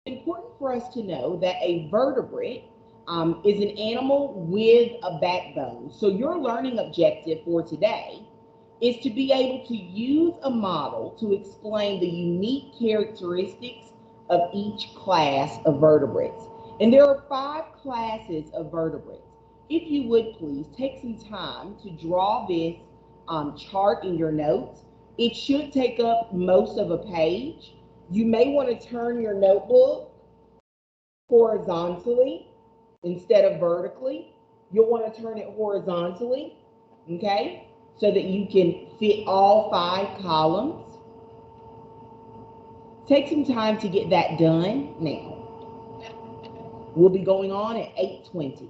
Important for us to know that a vertebrate is an animal with a backbone. So your learning objective for today is to be able to use a model to explain the unique characteristics of each class of vertebrates. And there are 5 classes of vertebrates. If you would please take some time to draw this chart in your notes. It should take up most of a page. You may want to turn your notebook horizontally instead of vertically. You'll want to turn it horizontally, okay, so that you can fit all 5 columns. Take some time to get that done now. We'll be going on at 8:20.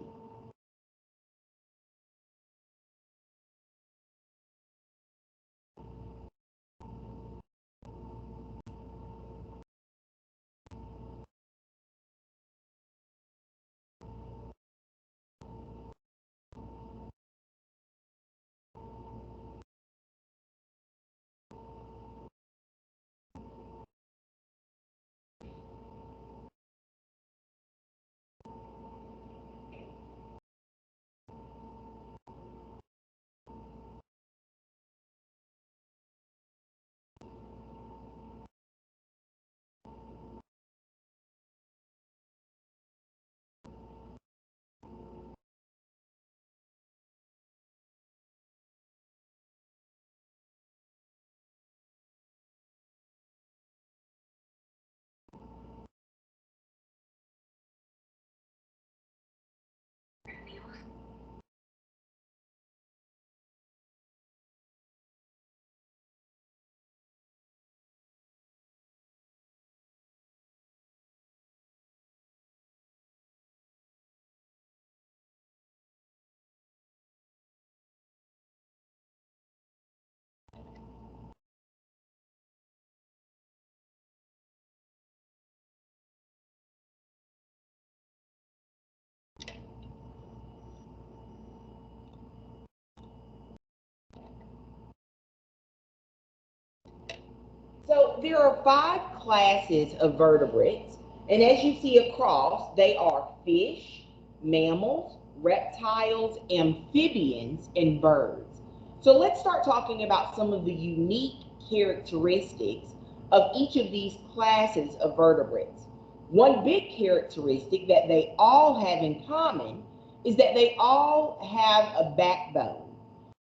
So there are 5 classes of vertebrates, and as you see across, they are fish, mammals, reptiles, amphibians, and birds. So let's start talking about some of the unique characteristics of each of these classes of vertebrates. One big characteristic that they all have in common is that they all have a backbone.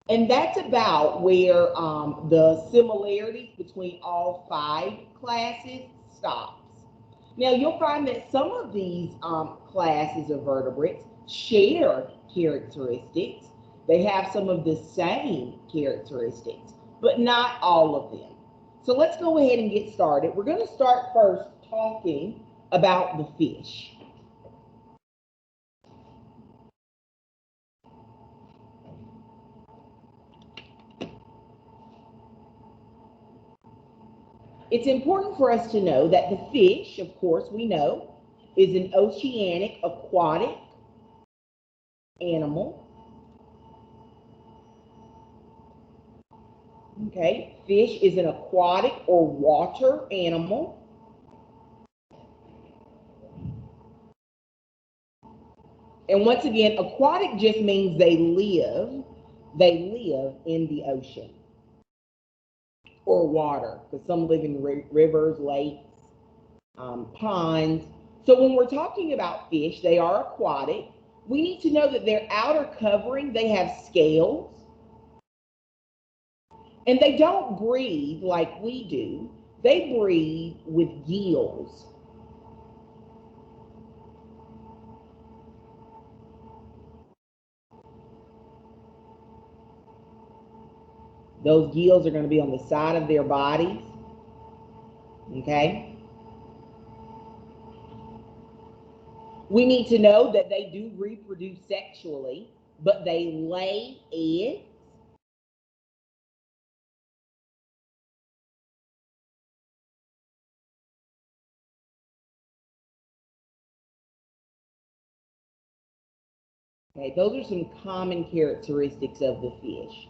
And that's about where the similarities between all 5 classes stops. Now, you'll find that some of these classes of vertebrates share characteristics. They have some of the same characteristics, but not all of them. So let's go ahead and get started. We're going to start first talking about the fish. It's important for us to know that the fish, of course, we know, is an oceanic aquatic animal. Okay, fish is an aquatic or water animal. And once again, aquatic just means they live in the ocean or water, because some live in rivers, lakes, ponds. So when we're talking about fish, they are aquatic. We need to know that their outer covering, they have scales, and they don't breathe like we do. They breathe with gills. Those gills are going to be on the side of their bodies. Okay? We need to know that they do reproduce sexually, but they lay eggs. Okay, those are some common characteristics of the fish.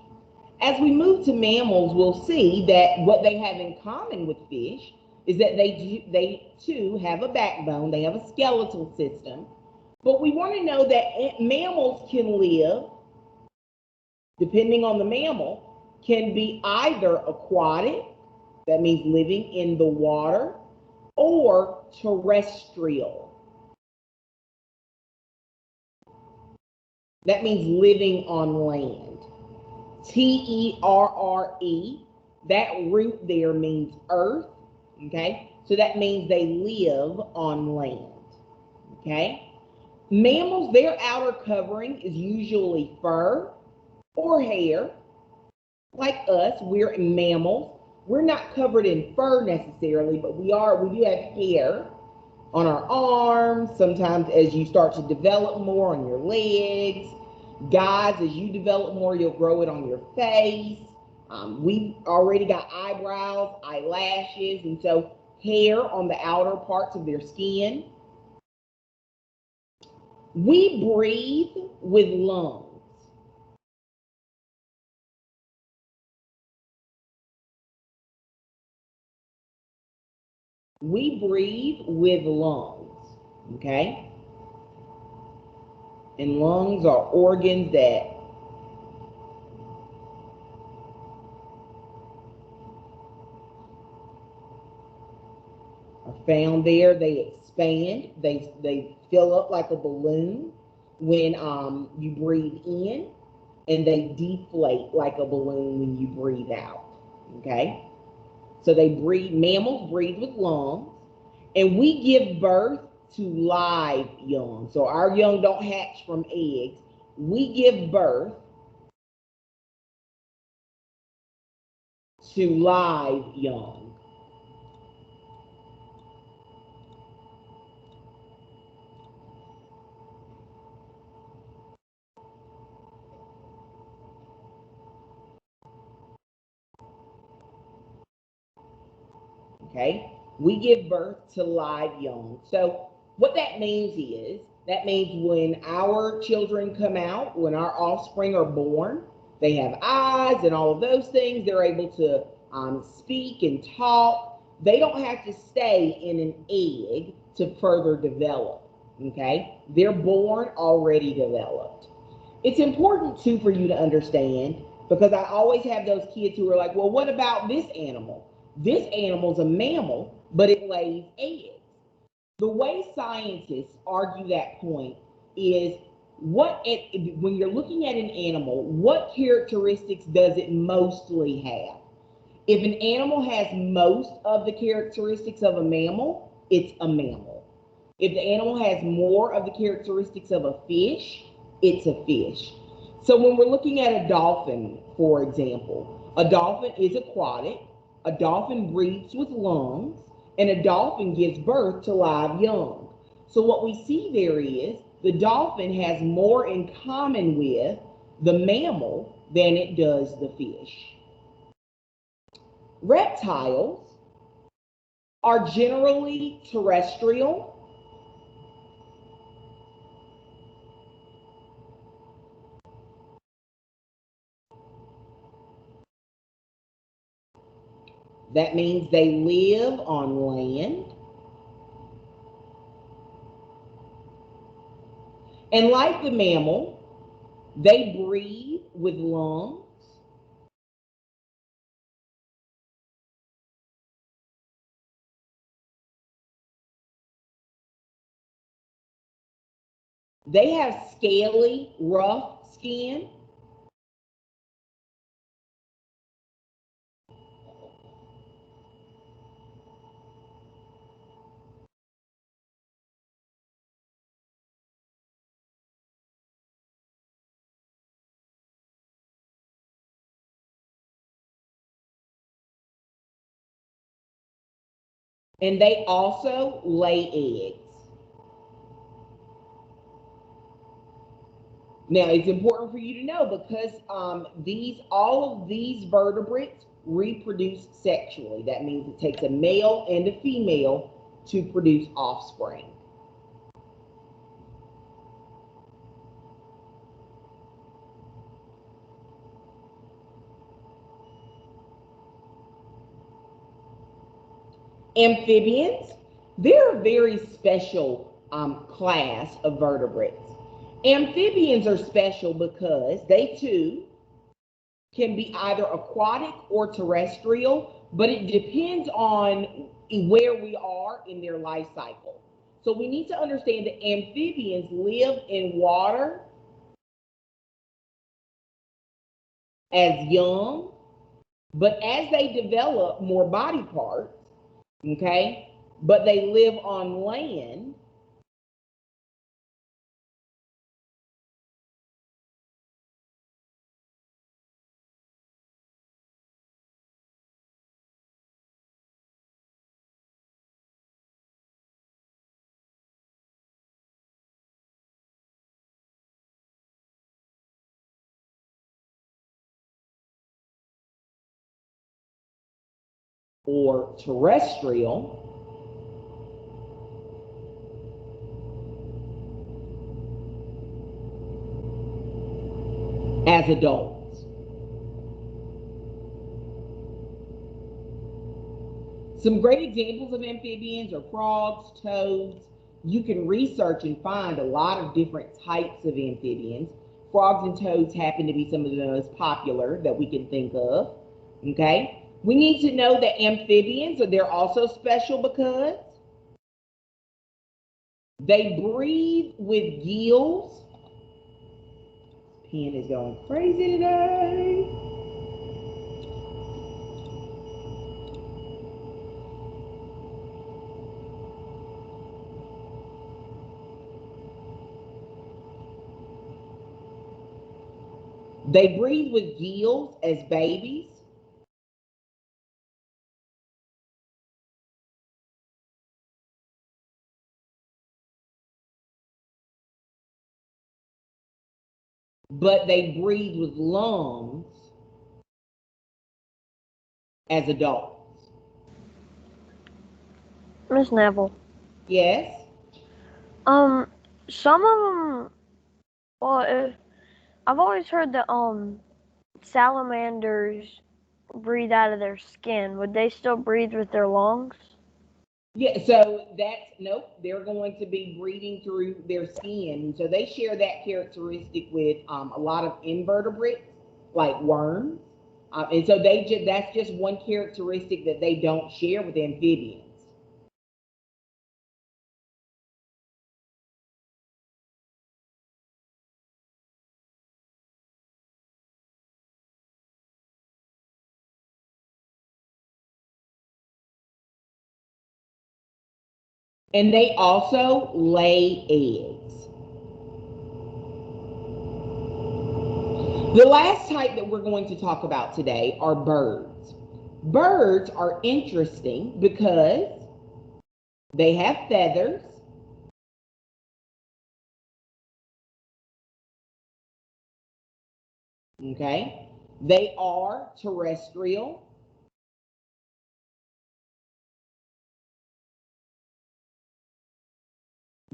As we move to mammals, we'll see that what they have in common with fish is that they too have a backbone, they have a skeletal system. But we want to know that mammals can live, depending on the mammal, can be either aquatic, that means living in the water, or terrestrial. That means living on land. Terre, that root there means earth, okay? So that means they live on land, okay? Mammals, their outer covering is usually fur or hair. Like us, we're mammals. We're not covered in fur necessarily, but we do have hair on our arms. Sometimes as you start to develop more on your legs. Guys, as you develop more, you'll grow it on your face. We've already got eyebrows, eyelashes, and so hair on the outer parts of their skin. We breathe with lungs. We breathe with lungs, okay? And lungs are organs that are found there. They expand, they fill up like a balloon when you breathe in, and they deflate like a balloon when you breathe out, okay? So mammals breathe with lungs, and we give birth to live young. So our young don't hatch from eggs. We give birth to live young. Okay? We give birth to live young. So what that means is, that means when our children come out, when our offspring are born, they have eyes and all of those things. They're able to speak and talk. They don't have to stay in an egg to further develop. Okay? They're born already developed. It's important too for you to understand, because I always have those kids who are like, well, what about this animal? This animal's a mammal, but it lays eggs. The way scientists argue that point is when you're looking at an animal, what characteristics does it mostly have? If an animal has most of the characteristics of a mammal, it's a mammal. If the animal has more of the characteristics of a fish, it's a fish. So when we're looking at a dolphin, for example, a dolphin is aquatic, a dolphin breathes with lungs, and a dolphin gives birth to live young. So what we see there is the dolphin has more in common with the mammal than it does the fish. Reptiles are generally terrestrial. That means they live on land. And like the mammal, they breathe with lungs. They have scaly, rough skin. And they also lay eggs. Now, it's important for you to know, because all of these vertebrates reproduce sexually. That means it takes a male and a female to produce offspring. Amphibians, they're a very special class of vertebrates. Amphibians are special because they too can be either aquatic or terrestrial, but it depends on where we are in their life cycle. So we need to understand that amphibians live in water as young, but as they develop more body parts, okay, but they live on land, or terrestrial, as adults. Some great examples of amphibians are frogs, toads. You can research and find a lot of different types of amphibians. Frogs and toads happen to be some of the most popular that we can think of. Okay? We need to know that amphibians they're also special because they breathe with gills. Pen is going crazy today. They breathe with gills as babies. But they breathe with lungs as adults. Miss Neville. Yes? Um, some of them. Well, I've always heard that salamanders breathe out of their skin. Would they still breathe with their lungs? Yeah, so that's nope, they're going to be breathing through their skin. So they share that characteristic with a lot of invertebrates, like worms. And so that's just one characteristic that they don't share with amphibians. And they also lay eggs. The last type that we're going to talk about today are birds. Birds are interesting because they have feathers. Okay. They are terrestrial.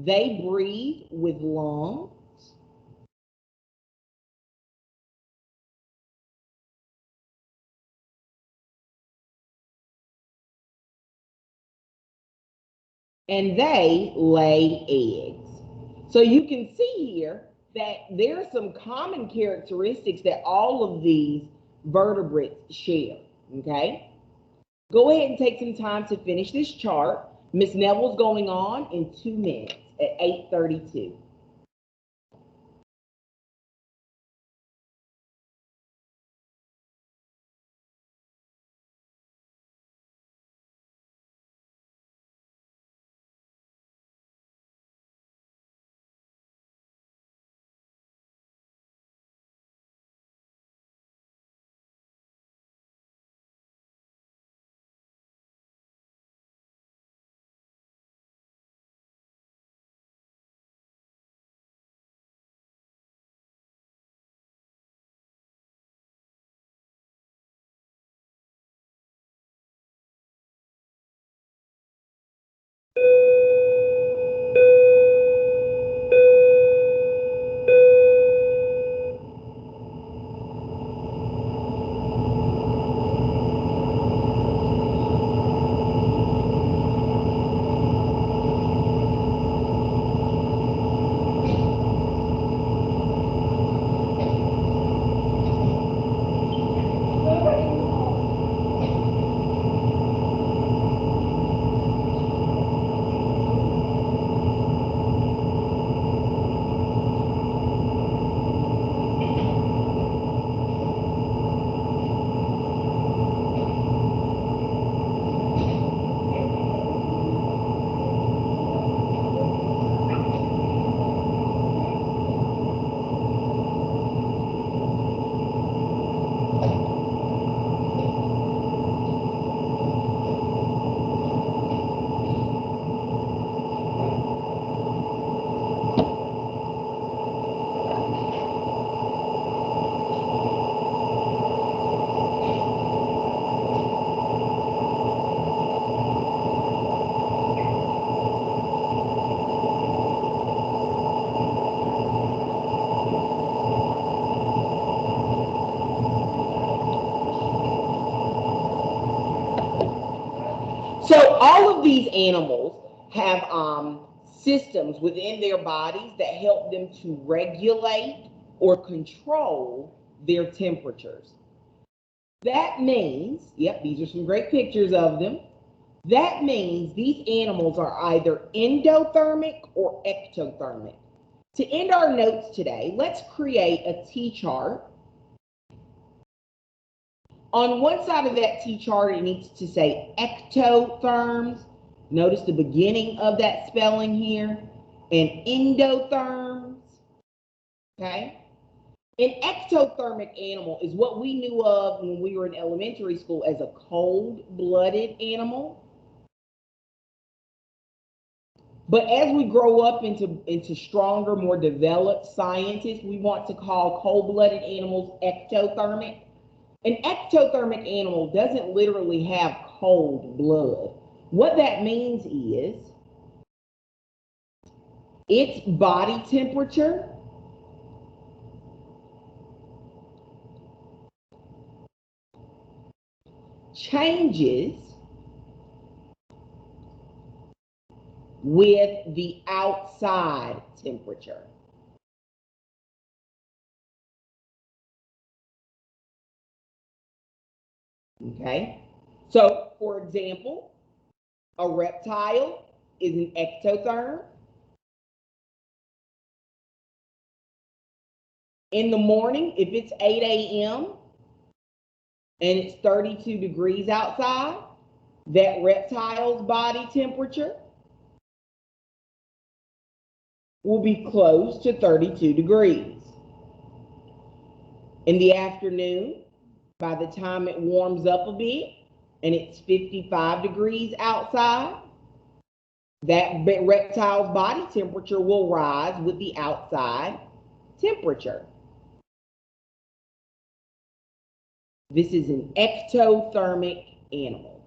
They breathe with lungs. And they lay eggs. So you can see here that there are some common characteristics that all of these vertebrates share. Okay. Go ahead and take some time to finish this chart. Miss Neville's going on in 2 minutes at 8:32. So all of these animals have systems within their bodies that help them to regulate or control their temperatures. That means, yep, these are some great pictures of them. That means these animals are either endothermic or ectothermic. To end our notes today, let's create a T-chart. On one side of that T-chart, it needs to say ectotherms. Notice the beginning of that spelling here. And endotherms, okay? An ectothermic animal is what we knew of when we were in elementary school as a cold-blooded animal. But as we grow up into stronger, more developed scientists, we want to call cold-blooded animals ectothermic. An ectothermic animal doesn't literally have cold blood. What that means is its body temperature changes with the outside temperature. Okay? So, for example, a reptile is an ectotherm. In the morning, if it's 8 a.m. and it's 32 degrees outside, that reptile's body temperature will be close to 32 degrees. In the afternoon, by the time it warms up a bit and it's 55 degrees outside, that reptile's body temperature will rise with the outside temperature. This is an ectothermic animal.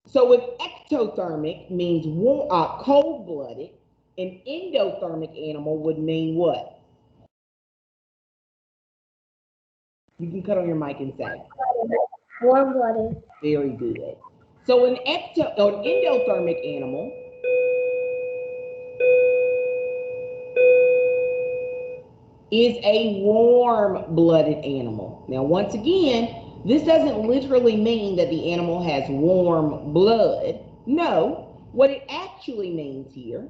So if ectothermic means cold-blooded, an endothermic animal would mean what? You can cut on your mic and say. Warm-blooded. Very good. So an endothermic animal is a warm-blooded animal. Now, once again, this doesn't literally mean that the animal has warm blood. No, what it actually means here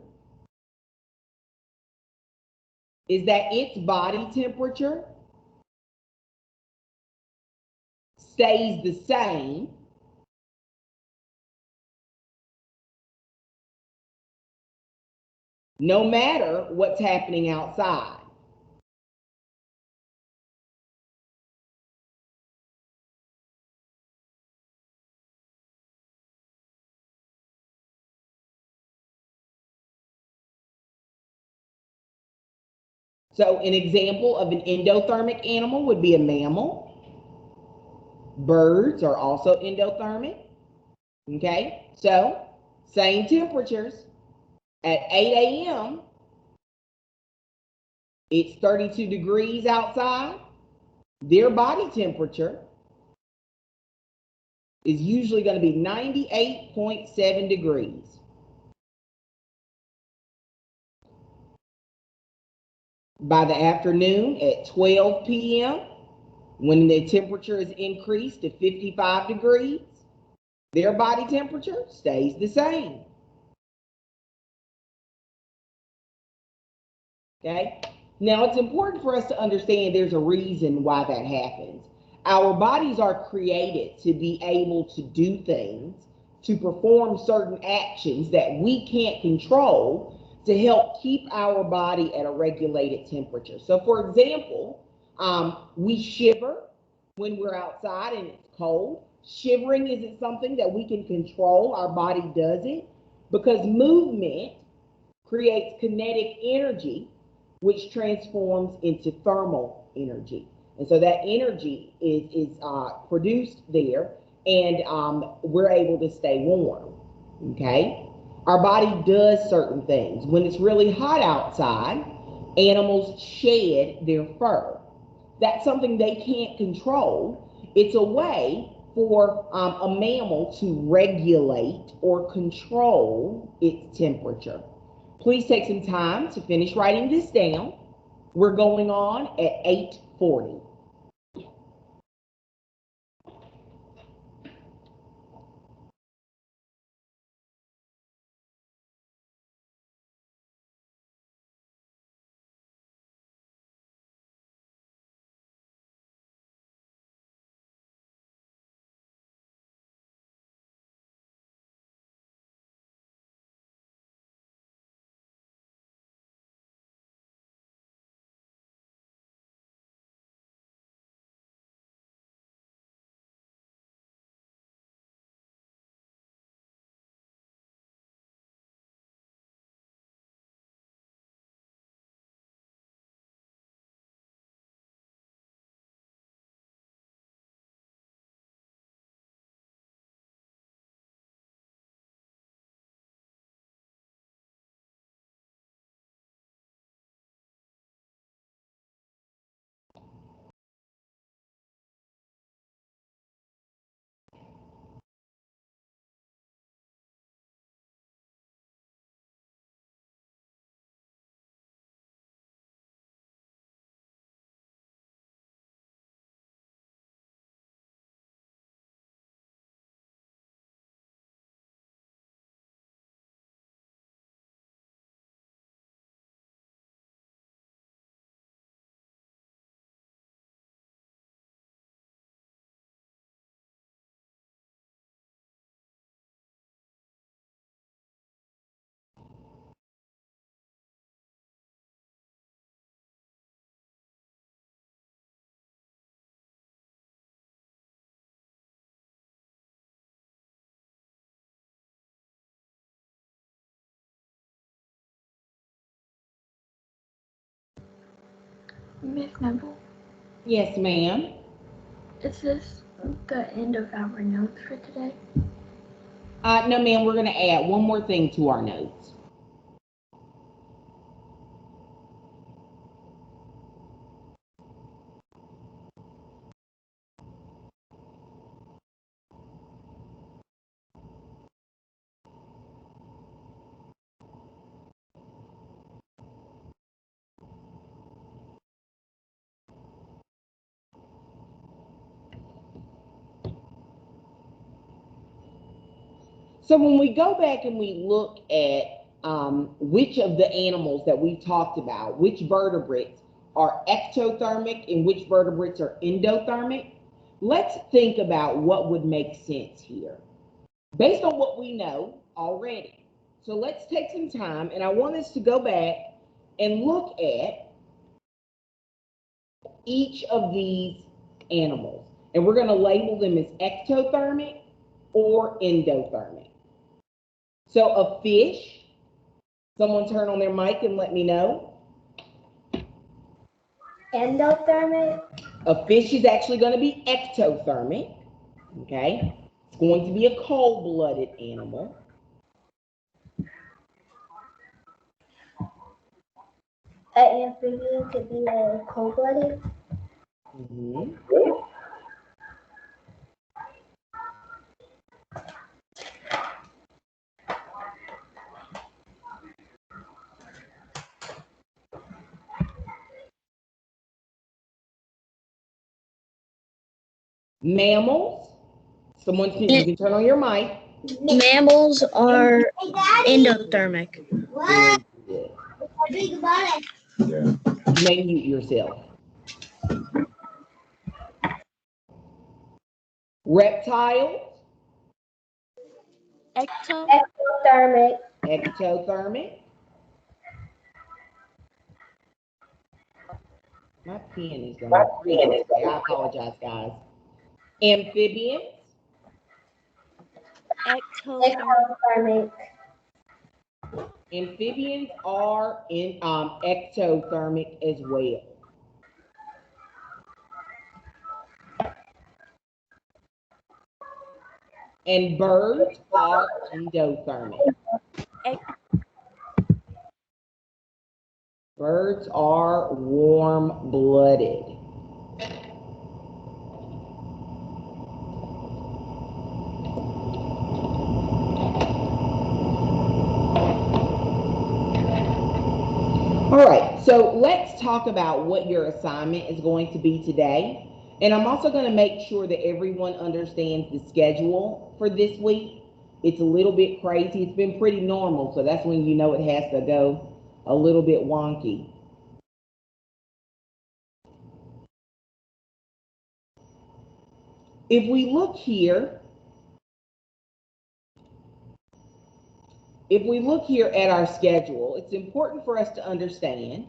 is that its body temperature stays the same no matter what's happening outside. So an example of an endothermic animal would be a mammal. Birds are also endothermic. Okay, so same temperatures. At 8 a.m., it's 32 degrees outside. Their body temperature is usually going to be 98.7 degrees. By the afternoon at 12 p.m., when the temperature is increased to 55 degrees, their body temperature stays the same. Okay? Now, it's important for us to understand there's a reason why that happens. Our bodies are created to be able to do things, to perform certain actions that we can't control to help keep our body at a regulated temperature. So, for example, we shiver when we're outside and it's cold. Shivering isn't something that we can control. Our body does it because movement creates kinetic energy, which transforms into thermal energy. And so that energy is produced there, and we're able to stay warm, okay? Our body does certain things. When it's really hot outside, animals shed their fur. That's something they can't control. It's a way for a mammal to regulate or control its temperature? Please take some time to finish writing this down. We're going on at 8:40. Miss Noble, Yes, ma'am. is this the end of our notes for today? No, ma'am, we're going to add one more thing to our notes. So when we go back and we look at which of the animals that we've talked about, which vertebrates are ectothermic and which vertebrates are endothermic, let's think about what would make sense here based on what we know already. So let's take some time, and I want us to go back and look at each of these animals, and we're going to label them as ectothermic or endothermic. So a fish, someone turn on their mic and let me know. Endothermic. A fish is actually going to be ectothermic, okay? It's going to be a cold-blooded animal. An amphibian could be a cold-blooded. Mammals, you can turn on your mic. Mammals are endothermic. Very good. You may mute yourself. Reptiles, Ectothermic. ectothermic. My pen is going to freeze. I apologize, guys. Amphibians, Ectothermic. amphibians are in ectothermic as well. And birds are endothermic. Birds are warm-blooded. So let's talk about what your assignment is going to be today. And I'm also going to make sure that everyone understands the schedule for this week. It's a little bit crazy. It's been pretty normal, so that's when you know it has to go a little bit wonky. If we look here, at our schedule, it's important for us to understand